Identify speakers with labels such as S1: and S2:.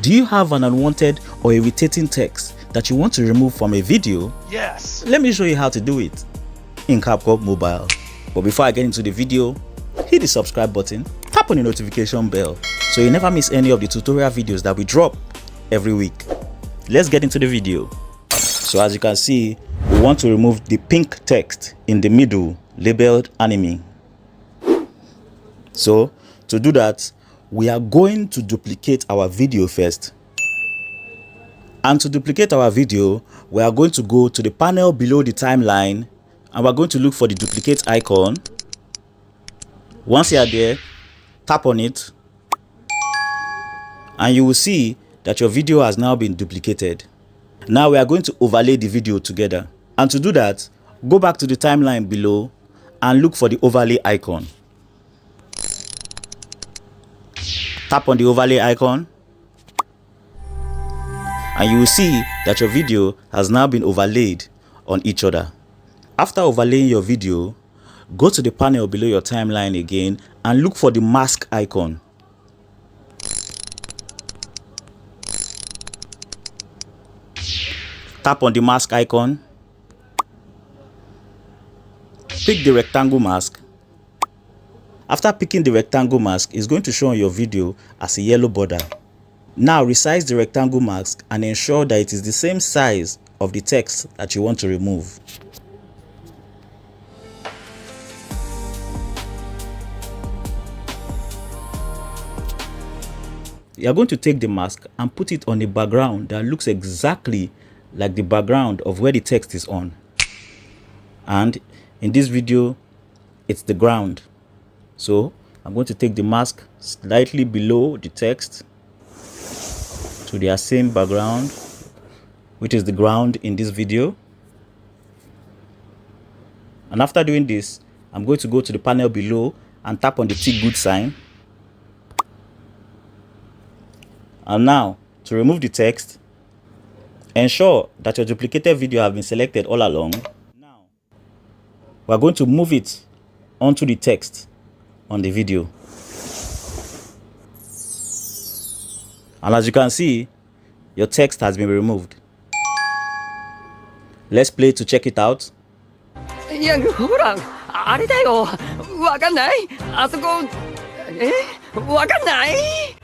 S1: Do you have an unwanted or irritating text that you want to remove from a video?
S2: Yes.
S1: Let me show you how to do it in Capcut Mobile. But before I get into the video, hit the subscribe button, tap on the notification bell so you never miss any of the tutorial videos that we drop every week. Let's get into the video. So as you can see, we want to remove the pink text in the middle labeled anime. So to do that, we are going to duplicate our video first. And to duplicate our video, we are going to go to the panel below the timeline and we're going to look for the duplicate icon. Once you are there, tap on it and you will see that your video has now been duplicated. Now we are going to overlay the video together. And to do that, go back to the timeline below and look for the overlay icon. Tap on the overlay icon and you will see that your video has now been overlaid on each other. After overlaying your video, go to the panel below your timeline again and look for the mask icon. Tap on the mask icon. Pick the rectangle mask. After picking the rectangle mask, it's going to show on your video as a yellow border. Now resize the rectangle mask and ensure that it is the same size of the text that you want to remove. You are going to take the mask and put it on a background that looks exactly like the background of where the text is on. And in this video, it's the ground. So I'm going to take the mask slightly below the text to their same background, which is the ground in this video. And after doing this, I'm going to go to the panel below and tap on the tick good sign. And now, to remove the text, ensure that your duplicated video has been selected all along. Now, we're going to move it onto the text on the video. And as you can see, your text has been removed. Let's play to check it out.
S3: いや、ほら、あれだよ。わかんない？あそこ、わかんない？